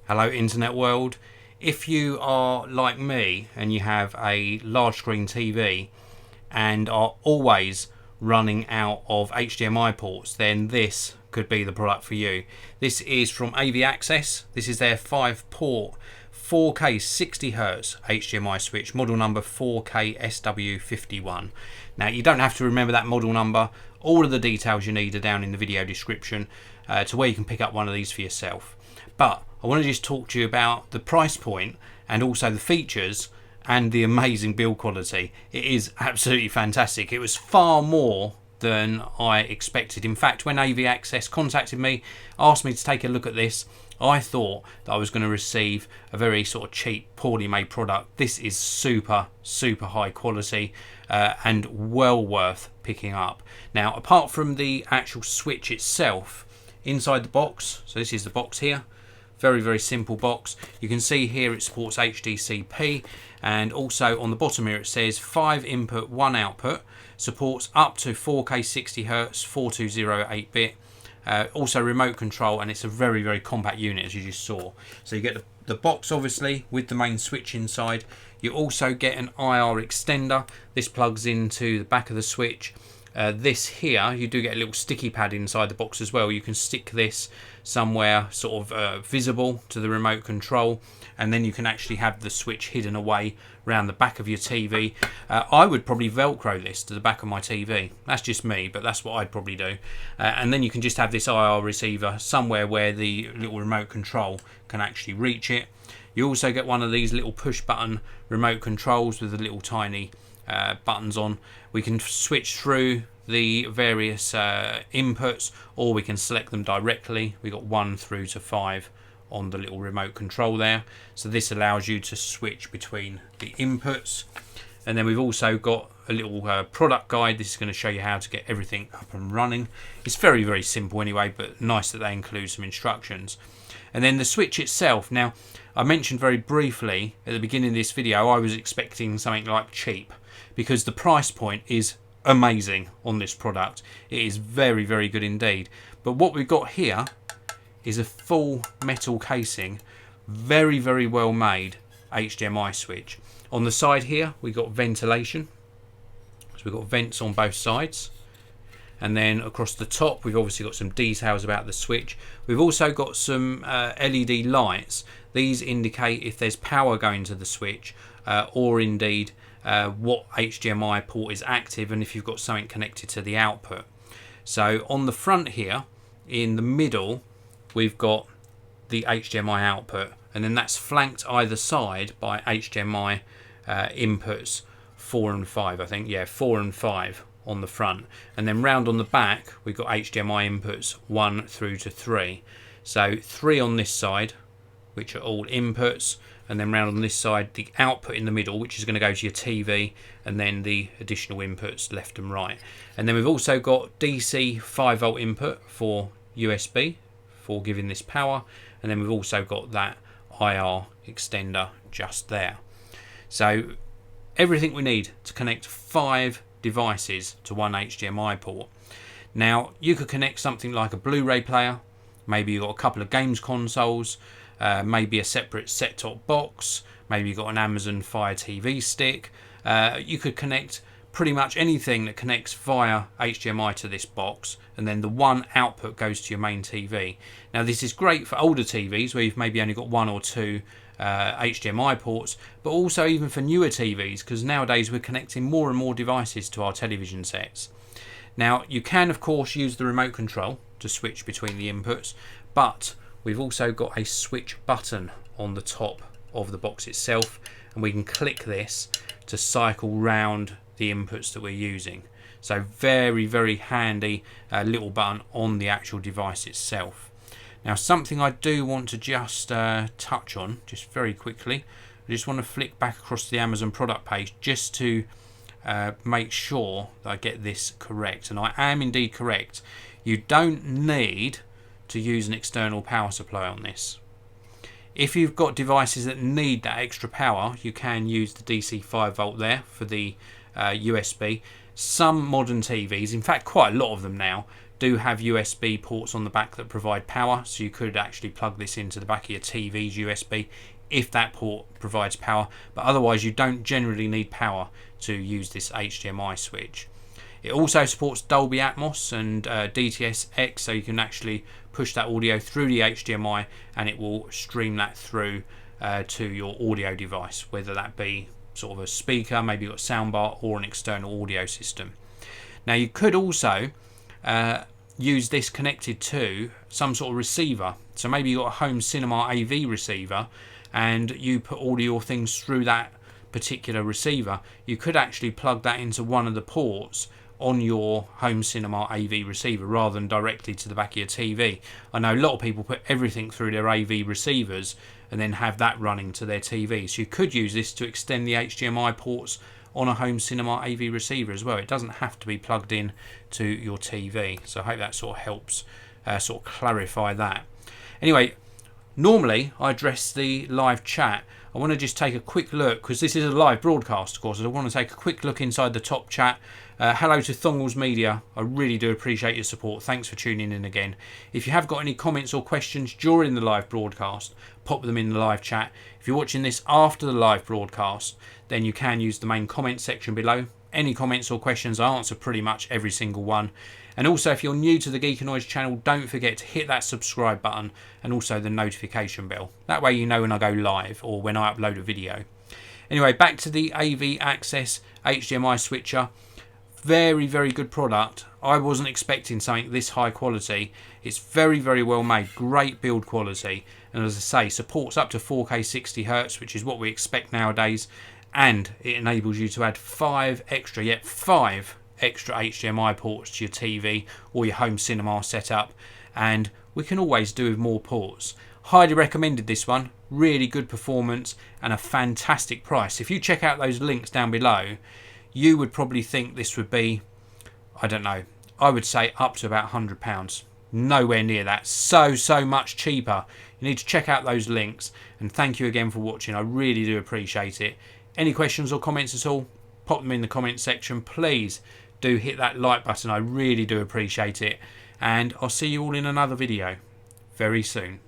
Hello internet world. If you are like me and you have a large screen TV and are always running out of HDMI ports, then this could be the product for you. This is from AV Access. This is their 5-port 4K 60Hz HDMI switch, model number 4K-SW51. Now you don't have to remember that model number. All of the details you need are down in the video description to where you can pick up one of these for yourself. But I want to just talk to you about the price point and also the features and the amazing build quality. It is absolutely fantastic. It was far more than I expected. In fact, when AV Access contacted me, asked me to take a look at this, I thought that I was going to receive a very sort of cheap, poorly made product. This is super high quality and well worth picking up. Now, apart from the actual switch itself, inside the box, so this is the box here, very simple box. You can see here it supports HDCP, and also on the bottom here it says 5 input 1 output, supports up to 4K 60Hz 4208 bit, also remote control, and it's a very compact unit, as you just saw. So you get the box obviously with the main switch inside. You also get an IR extender. This plugs into the back of the switch. This here, you do get a little sticky pad inside the box as well. You can stick this somewhere sort of visible to the remote control, and then you can actually have the switch hidden away around the back of your TV. I would probably Velcro this to the back of my TV. That's just me, but that's what I'd probably do. And then you can just have this IR receiver somewhere where the little remote control can actually reach it. You also get one of these little push button remote controls with the little tiny buttons on. We can switch through the various inputs, or we can select them directly. We got 1 through to 5 on the little remote control there, so this allows you to switch between the inputs. And then we've also got a little product guide. This is going to show you how to get everything up and running. It's very simple anyway, but nice that they include some instructions. And then the switch itself, now I mentioned very briefly at the beginning of this video I was expecting something like cheap, because the price point is amazing on this product. It is very good indeed. But what we've got here is a full metal casing, very well made HDMI switch. On the side here we've got ventilation, so we've got vents on both sides. And then across the top we've obviously got some details about the switch. We've also got some LED lights. These indicate if there's power going to the switch, or indeed what HDMI port is active, and if you've got something connected to the output. So on the front here, in the middle, we've got the HDMI output, and then that's flanked either side by HDMI inputs 4 and 5, I think. Yeah, 4 and 5 on the front, and then round on the back we've got HDMI inputs 1 through to 3. So 3 on this side, which are all inputs, and then round on this side the output in the middle, which is going to go to your TV, and then the additional inputs left and right. And then we've also got DC 5V input for USB for giving this power, and then we've also got that IR extender just there. So everything we need to connect 5 devices to one HDMI port. Now you could connect something like a Blu-ray player, maybe you've got a couple of games consoles, maybe a separate set-top box, maybe you've got an Amazon Fire TV stick. You could connect pretty much anything that connects via HDMI to this box, and then the one output goes to your main TV. Now this is great for older TVs where you've maybe only got 1 or 2 HDMI ports, but also even for newer TVs, because nowadays we're connecting more and more devices to our television sets. Now you can of course use the remote control to switch between the inputs, but we've also got a switch button on the top of the box itself, and we can click this to cycle round the inputs that we're using. So very handy little button on the actual device itself. Now something I do want to just touch on just very quickly, I just want to flick back across the Amazon product page just to make sure that I get this correct, and I am indeed correct. You don't need to use an external power supply on this. If you've got devices that need that extra power, you can use the DC 5V there for the USB. Some modern TVs, in fact quite a lot of them now, do have USB ports on the back that provide power, so you could actually plug this into the back of your TV's USB if that port provides power, but otherwise you don't generally need power to use this HDMI switch. It also supports Dolby Atmos and DTS-X, so you can actually push that audio through the HDMI and it will stream that through to your audio device, whether that be sort of a speaker, maybe you've got a soundbar, or an external audio system. Now you could also use this connected to some sort of receiver, so maybe you've got a home cinema AV receiver and you put all your things through that particular receiver. You could actually plug that into one of the ports on your home cinema AV receiver rather than directly to the back of your TV. I know a lot of people put everything through their AV receivers and then have that running to their TV. So you could use this to extend the HDMI ports on a home cinema AV receiver as well. It doesn't have to be plugged in to your TV. So I hope that sort of helps sort of clarify that. Anyway, normally I address the live chat. I want to just take a quick look, because this is a live broadcast, of course. I want to take a quick look inside the top chat. Hello to Thongles Media. I really do appreciate your support. Thanks for tuning in again. If you have got any comments or questions during the live broadcast, pop them in the live chat. If you're watching this after the live broadcast, then you can use the main comment section below. Any comments or questions, I answer pretty much every single one. And also, if you're new to the Geekanoids channel, don't forget to hit that subscribe button and also the notification bell. That way you know when I go live or when I upload a video. Anyway, back to the AV Access HDMI switcher. Very, very good product. I wasn't expecting something this high quality. It's very, very well made. Great build quality. And as I say, supports up to 4K 60Hz, which is what we expect nowadays. And it enables you to add 5 extra HDMI ports to your TV or your home cinema setup, and we can always do with more ports. Highly recommended this one. Really good performance and a fantastic price. If you check out those links down below, you would probably think this would be, I don't know, I would say up to about £100. Nowhere near that. So much cheaper. You need to check out those links, and thank you again for watching. I really do appreciate it. Any questions or comments at all, pop them in the comment section. Please do hit that like button. I really do appreciate it. And I'll see you all in another video very soon.